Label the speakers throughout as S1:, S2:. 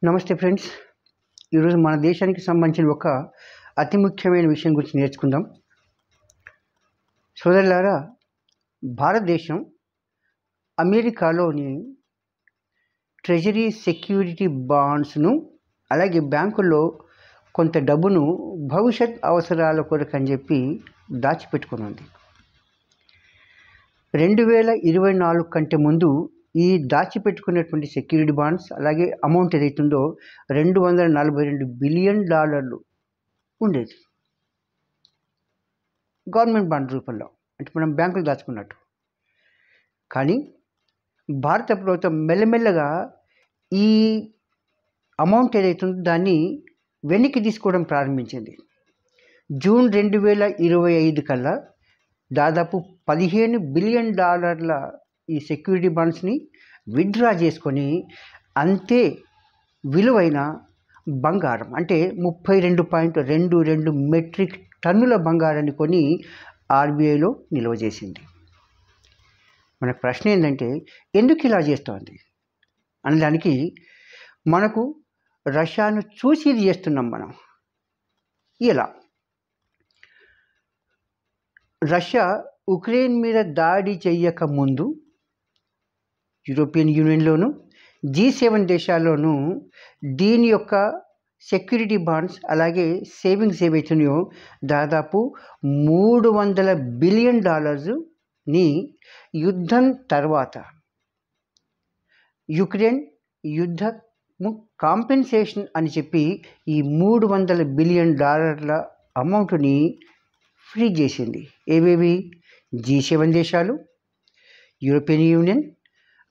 S1: నమస్తే ఫ్రెండ్స్. ఈరోజు మన దేశానికి సంబంధించిన ఒక అతి ముఖ్యమైన విషయం గురించి నేర్చుకుందాం. సోదరులారా, భారతదేశం అమెరికాలోని ట్రెజరీ సెక్యూరిటీ బాండ్స్ను అలాగే బ్యాంకుల్లో కొంత డబ్బును భవిష్యత్ అవసరాల కొరకు అని చెప్పి దాచిపెట్టుకుని ఉంది. 2024 కంటే ముందు ఈ దాచిపెట్టుకున్నటువంటి సెక్యూరిటీ బాండ్స్ అలాగే అమౌంట్ ఏదైతుందో $242 బిలియన్ ఉండేది గవర్నమెంట్ బాండ్ రూపంలో, అంటే మనం బ్యాంకులు దాచుకున్నట్టు. కానీ భారత ప్రభుత్వం మెల్లమెల్లగా ఈ అమౌంట్ ఏదైతుందో దాన్ని వెనక్కి తీసుకోవడం ప్రారంభించింది. జూన్ 2025 కల్లా దాదాపు $15 బిలియన్ ఈ సెక్యూరిటీ బాండ్స్ని విత్డ్రా చేసుకొని అంతే విలువైన బంగారం, అంటే 32.22 మెట్రిక్ టన్నుల బంగారాన్ని కొని ఆర్బీఐలో నిల్వ చేసింది. మన ప్రశ్న ఏంటంటే, ఎందుకు ఇలా చేస్తోంది అనడానికి మనకు రష్యాను చూసి ఇది చేస్తున్నాం మనం. ఇలా రష్యా ఉక్రెయిన్ మీద దాడి చేయక ముందు యూరోపియన్ యూనియన్లోను G7 దేశాల్లోనూ దీని యొక్క సెక్యూరిటీ బాండ్స్ అలాగే సేవింగ్స్ ఏవైతున్నాయో దాదాపు $300 బిలియన్ యుద్ధం తర్వాత యుక్రెయిన్ యుద్ధము కాంపెన్సేషన్ అని చెప్పి ఈ $300 బిలియన్ అమౌంట్ని ఫ్రీ చేసింది. ఏవేవి? G7 దేశాలు, యూరోపియన్ యూనియన్,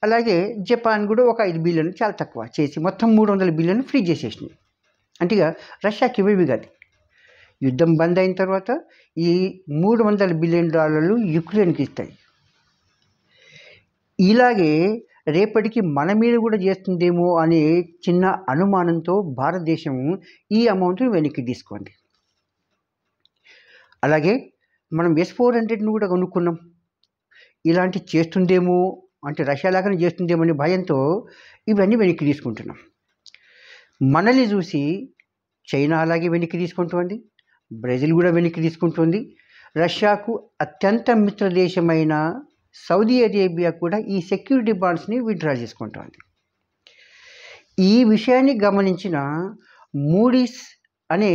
S1: అలాగే జపాన్ కూడా ఒక 5 బిలియన్, చాలా తక్కువ చేసి మొత్తం $300 బిలియన్ ఫ్రీ చేసేసినాయి. అంటే రష్యాకి ఇవేవి కాదు. యుద్ధం బంద్ అయిన తర్వాత ఈ $300 బిలియన్ యుక్రెయిన్కి ఇస్తాయి. ఇలాగే రేపటికి మన మీద కూడా చేస్తుందేమో అనే చిన్న అనుమానంతో భారతదేశం ఈ అమౌంట్ని వెనక్కి తీసుకోండి. అలాగే మనం S-400ని కూడా కొనుక్కున్నాం. ఇలాంటి చేస్తుందేమో, అంటే రష్యా లాగానే చేస్తుందేమో అనే భయంతో ఇవన్నీ వెనక్కి తీసుకుంటున్నాం. మనల్ని చూసి చైనా అలాగే వెనక్కి తీసుకుంటుంది, బ్రెజిల్ కూడా వెనక్కి తీసుకుంటుంది. రష్యాకు అత్యంత మిత్ర దేశమైన సౌదీ అరేబియా కూడా ఈ సెక్యూరిటీ బాండ్స్ని విత్డ్రా చేసుకుంటుంది. ఈ విషయాన్ని గమనించిన మూడీస్ అనే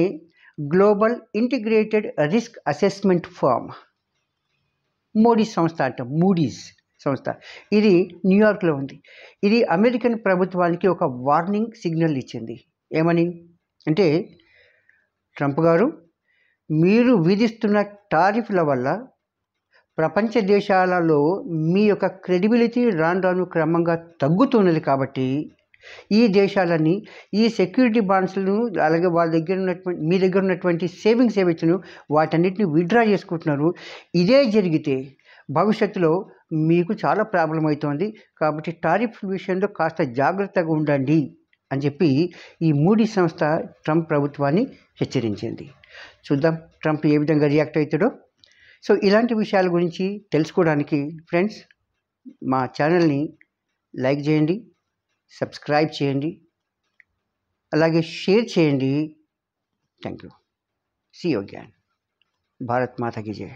S1: global integrated risk assessment firm, Moody's సంస్థ, ఇది న్యూయార్క్లో ఉంది. ఇది అమెరికన్ ప్రభుత్వానికి ఒక వార్నింగ్ సిగ్నల్ ఇచ్చింది. ఏమని అంటే, ట్రంప్ గారు, మీరు విధిస్తున్న టారిఫ్ల వల్ల ప్రపంచ దేశాలలో మీ యొక్క క్రెడిబిలిటీ రాను క్రమంగా తగ్గుతున్నది. కాబట్టి ఈ దేశాలన్నీ ఈ సెక్యూరిటీ బాండ్స్లను అలాగే మీ దగ్గర ఉన్నటువంటి సేవింగ్స్ ఏవైతున్నాయో వాటన్నిటిని విత్డ్రా చేసుకుంటున్నారు. ఇదే జరిగితే భవిష్యత్తులో మీకు చాలా ప్రాబ్లం అవుతుంది. కాబట్టి టారిఫ్ విషయంలో కాస్త జాగ్రత్తగా ఉండండి అని చెప్పి ఈ మూడీ సంస్థ ట్రంప్ ప్రభుత్వాన్ని హెచ్చరించింది. చూద్దాం ట్రంప్ ఏ విధంగా రియాక్ట్ అవుతాడో. సో ఇలాంటి విషయాల గురించి తెలుసుకోవడానికి ఫ్రెండ్స్ మా ఛానల్ని లైక్ చేయండి, సబ్స్క్రైబ్ చేయండి, అలాగే షేర్ చేయండి. Thank you. See you again. Bharat Mata కీ జై.